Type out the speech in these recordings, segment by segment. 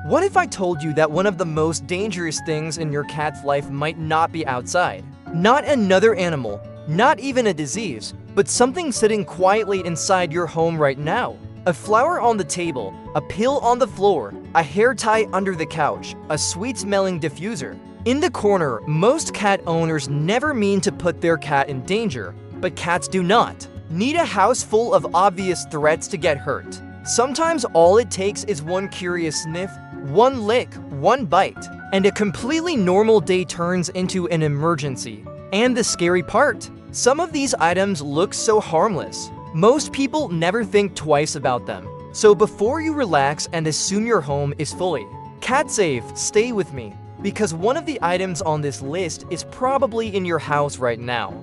What if I told you that one of the most dangerous things in your cat's life might not be outside? Not another animal, not even a disease, but something sitting quietly inside your home right now. A flower on the table, a pill on the floor, a hair tie under the couch, a sweet-smelling diffuser. In the corner, most cat owners never mean to put their cat in danger, but cats do not need a house full of obvious threats to get hurt. Sometimes all it takes is one curious sniff, one lick, one bite, and a completely normal day turns into an emergency. And the scary part, some of these items look so harmless. Most people never think twice about them. So before you relax and assume your home is fully cat safe, stay with me, because one of the items on this list is probably in your house right now.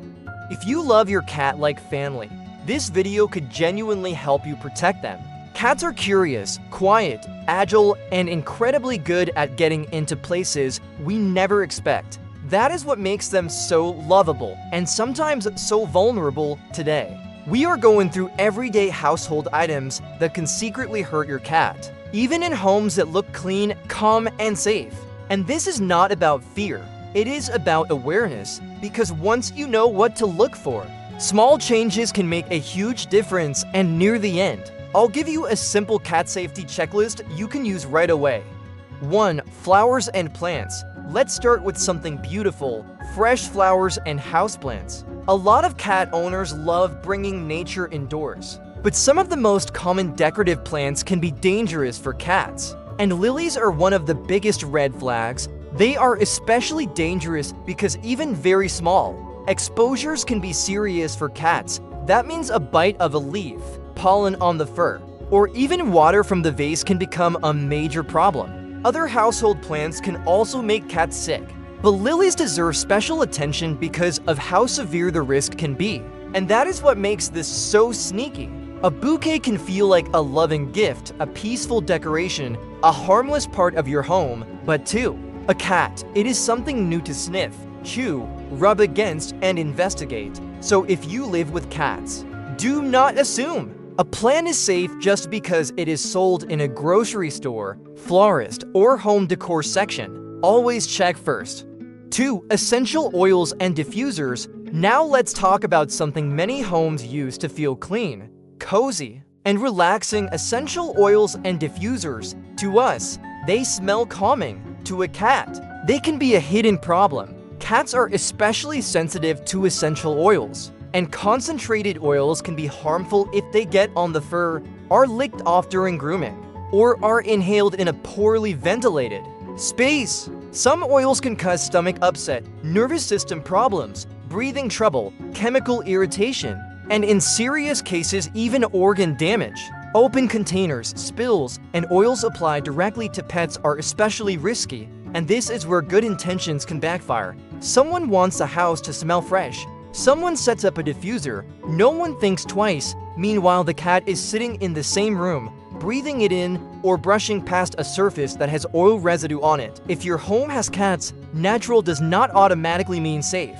If you love your cat like family, this video could genuinely help you protect them. Cats are curious, quiet, agile, and incredibly good at getting into places we never expect. That is what makes them so lovable and sometimes so vulnerable today. We are going through everyday household items that can secretly hurt your cat, even in homes that look clean, calm, and safe. And this is not about fear. It is about awareness, because once you know what to look for, small changes can make a huge difference. And near the end, I'll give you a simple cat safety checklist you can use right away. 1. Flowers and plants. Let's start with something beautiful, fresh flowers and houseplants. A lot of cat owners love bringing nature indoors, but some of the most common decorative plants can be dangerous for cats. And lilies are one of the biggest red flags. They are especially dangerous because even very small exposures can be serious for cats. That means a bite of a leaf, pollen on the fur, or even water from the vase can become a major problem. Other household plants can also make cats sick, but lilies deserve special attention because of how severe the risk can be. And that is what makes this so sneaky. A bouquet can feel like a loving gift, a peaceful decoration, a harmless part of your home, but to a cat, it is something new to sniff, chew, rub against, and investigate. So if you live with cats, do not assume a plant is safe just because it is sold in a grocery store, florist, or home decor section. Always check first. 2. Essential oils and diffusers. Now let's talk about something many homes use to feel clean, cozy, and relaxing. Essential oils and diffusers. To us, they smell calming. To a cat, they can be a hidden problem. Cats are especially sensitive to essential oils, and concentrated oils can be harmful if they get on the fur, are licked off during grooming, or are inhaled in a poorly ventilated space. Some oils can cause stomach upset, nervous system problems, breathing trouble, chemical irritation, and in serious cases, even organ damage. Open containers, spills, and oils applied directly to pets are especially risky, and this is where good intentions can backfire. Someone wants the house to smell fresh. Someone sets up a diffuser. No one thinks twice. Meanwhile, the cat is sitting in the same room, breathing it in, or brushing past a surface that has oil residue on it. If your home has cats, natural does not automatically mean safe.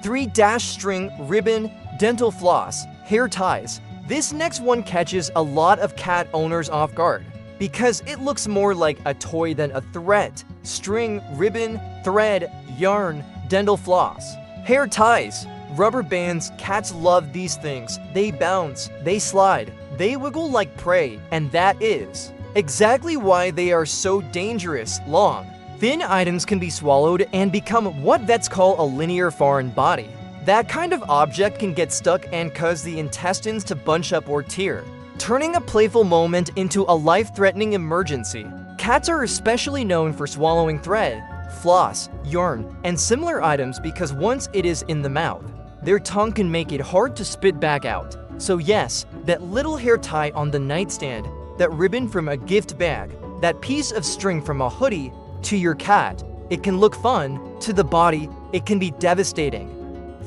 3. Dash string, ribbon, dental floss, hair ties. This next one catches a lot of cat owners off guard because it looks more like a toy than a threat. String, ribbon, thread, yarn, dental floss, hair ties, rubber bands. Cats love these things. They bounce, they slide, they wiggle like prey, and that is exactly why they are so dangerous. Long, thin items can be swallowed and become what vets call a linear foreign body. That kind of object can get stuck and cause the intestines to bunch up or tear, turning a playful moment into a life-threatening emergency. Cats are especially known for swallowing thread, floss, yarn, and similar items because once it is in the mouth, their tongue can make it hard to spit back out. So yes, that little hair tie on the nightstand, that ribbon from a gift bag, that piece of string from a hoodie, to your cat, it can look fun. To the body, it can be devastating.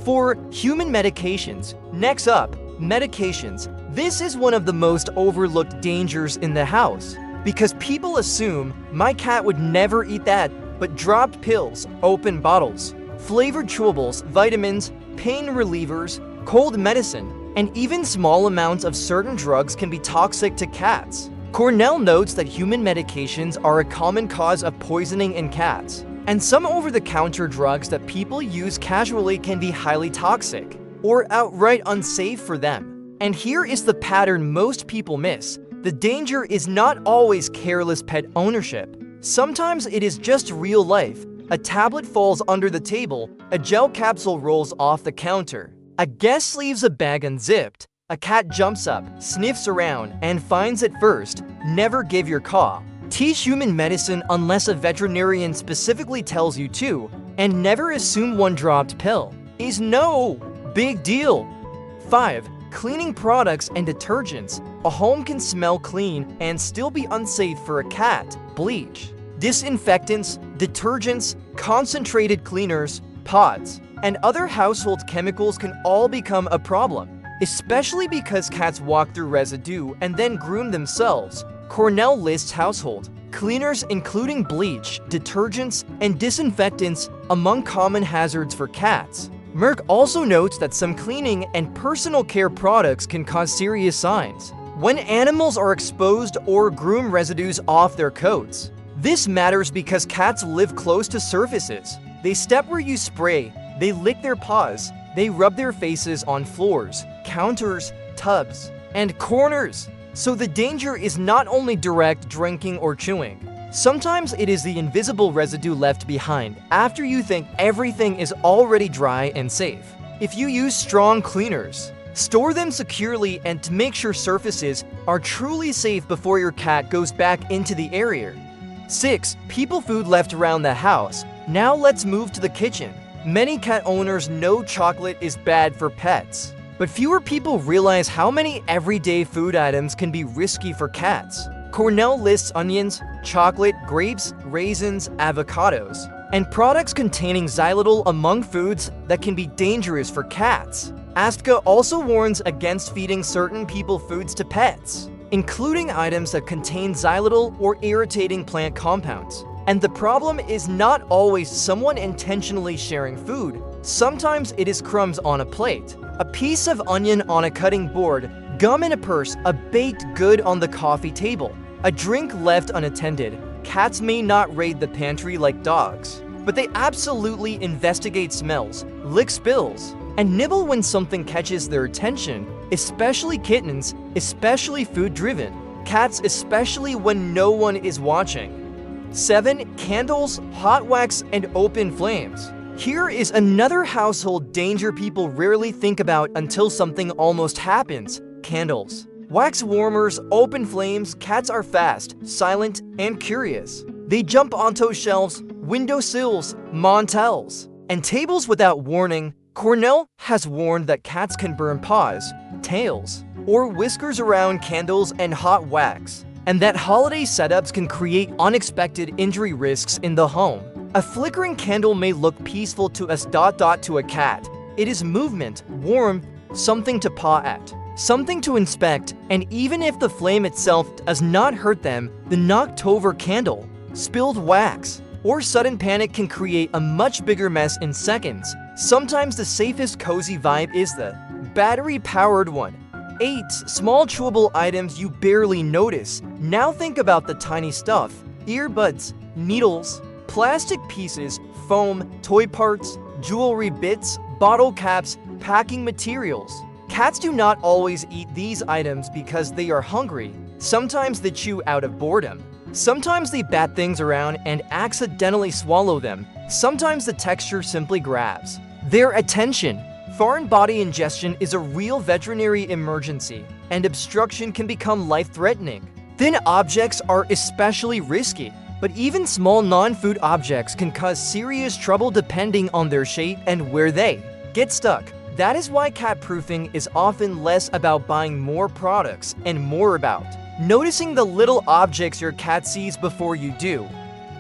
4. Human medications. Next up, medications. This is one of the most overlooked dangers in the house because people assume my cat would never eat that, but dropped pills, open bottles, flavored chewables, vitamins, pain relievers, cold medicine, and even small amounts of certain drugs can be toxic to cats. Cornell notes that human medications are a common cause of poisoning in cats, and some over-the-counter drugs that people use casually can be highly toxic or outright unsafe for them. And here is the pattern most people miss. The danger is not always careless pet ownership. Sometimes it is just real life. A tablet falls under the table, a gel capsule rolls off the counter, a guest leaves a bag unzipped, a cat jumps up, sniffs around, and finds it first. Never give your paw. Teach human medicine unless a veterinarian specifically tells you to, and never assume one dropped pill is no big deal. 5. Cleaning products and detergents. A home can smell clean and still be unsafe for a cat. Bleach, disinfectants, detergents, concentrated cleaners, pods, and other household chemicals can all become a problem, especially because cats walk through residue and then groom themselves. Cornell lists household cleaners including bleach, detergents, and disinfectants among common hazards for cats. Merck also notes that some cleaning and personal care products can cause serious signs when animals are exposed or groom residues off their coats. This matters because cats live close to surfaces. They step where you spray, they lick their paws, they rub their faces on floors, counters, tubs, and corners. So the danger is not only direct drinking or chewing. Sometimes it is the invisible residue left behind after you think everything is already dry and safe. If you use strong cleaners, store them securely and to make sure surfaces are truly safe before your cat goes back into the area. 6. People food left around the house. Now let's move to the kitchen. Many cat owners know chocolate is bad for pets, but fewer people realize how many everyday food items can be risky for cats. Cornell lists onions, chocolate, grapes, raisins, avocados, and products containing xylitol among foods that can be dangerous for cats. ASPCA also warns against feeding certain people foods to pets, including items that contain xylitol or irritating plant compounds. And the problem is not always someone intentionally sharing food. Sometimes it is crumbs on a plate, a piece of onion on a cutting board, gum in a purse, a baked good on the coffee table, a drink left unattended. Cats may not raid the pantry like dogs, but they absolutely investigate smells, lick spills, and nibble when something catches their attention, especially kittens, especially food-driven. Cats especially when no one is watching. 7. Candles, hot wax, and open flames. Here is another household danger people rarely think about until something almost happens. Candles. Wax warmers, open flames. Cats are fast, silent, and curious. They jump onto shelves, windowsills, mantels, and tables without warning. Cornell has warned that cats can burn paws, tails, or whiskers around candles and hot wax, and that holiday setups can create unexpected injury risks in the home. A flickering candle may look peaceful to us. To a cat, it is movement, warmth, something to paw at, something to inspect, and even if the flame itself does not hurt them, the knocked-over candle, spilled wax, or sudden panic can create a much bigger mess in seconds. Sometimes the safest cozy vibe is the battery-powered one. 8. Small chewable items you barely notice. Now think about the tiny stuff: earbuds, needles, plastic pieces, foam, toy parts, jewelry bits, bottle caps, packing materials. Cats do not always eat these items because they are hungry. Sometimes they chew out of boredom. Sometimes they bat things around and accidentally swallow them. Sometimes the texture simply grabs their attention. Foreign body ingestion is a real veterinary emergency, and obstruction can become life-threatening. Thin objects are especially risky, but even small non-food objects can cause serious trouble depending on their shape and where they get stuck. That is why cat proofing is often less about buying more products and more about noticing the little objects your cat sees before you do.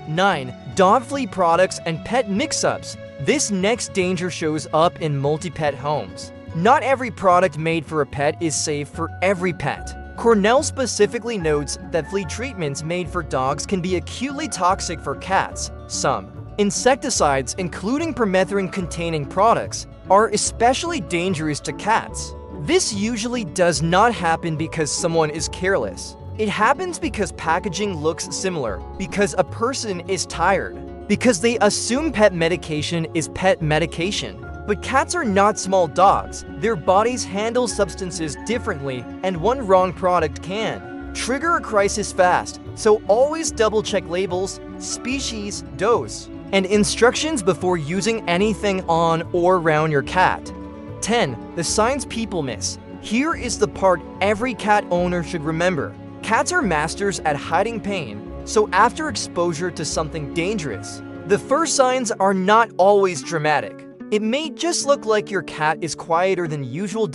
9. Dog flea products and pet mix-ups. This next danger shows up in multi-pet homes. Not every product made for a pet is safe for every pet. Cornell specifically notes that flea treatments made for dogs can be acutely toxic for cats. Some insecticides, including permethrin-containing products, are especially dangerous to cats. This usually does not happen because someone is careless. It happens because packaging looks similar, because a person is tired, because they assume pet medication is pet medication. But cats are not small dogs. Their bodies handle substances differently, and one wrong product can trigger a crisis fast. So always double-check labels, species, dose, and instructions before using anything on or around your cat. 10. The signs people miss. Here is the part every cat owner should remember. Cats are masters at hiding pain, so after exposure to something dangerous, the first signs are not always dramatic. It may just look like your cat is quieter than usual,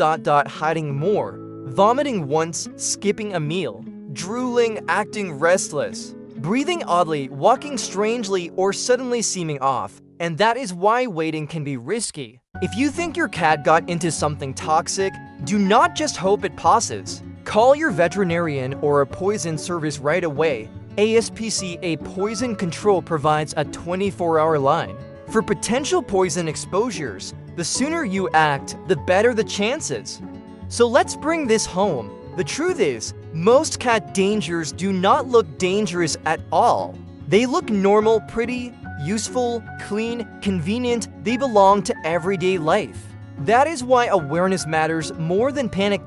hiding more, vomiting once, skipping a meal, drooling, acting restless, breathing oddly, walking strangely, or suddenly seeming off. And that is why waiting can be risky. If you think your cat got into something toxic, do not just hope it passes. Call your veterinarian or a poison service right away. ASPCA Poison Control provides a 24-hour line. For potential poison exposures, the sooner you act, the better the chances. So let's bring this home. The truth is, most cat dangers do not look dangerous at all. They look normal, pretty, useful, clean, convenient. They belong to everyday life. That is why awareness matters more than panic.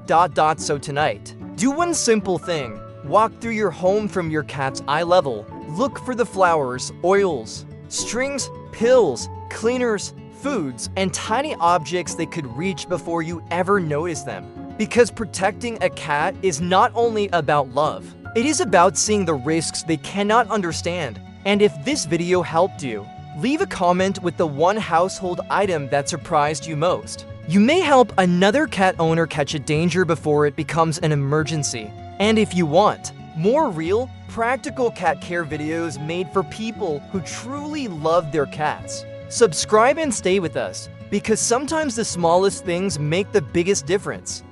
So tonight, do one simple thing. Walk through your home from your cat's eye level. Look for the flowers, oils, strings, pills, cleaners, foods, and tiny objects they could reach before you ever notice them. Because protecting a cat is not only about love, it is about seeing the risks they cannot understand. And if this video helped you, leave a comment with the one household item that surprised you most. You may help another cat owner catch a danger before it becomes an emergency. And if you want more real, practical cat care videos made for people who truly love their cats, subscribe and stay with us, because sometimes the smallest things make the biggest difference.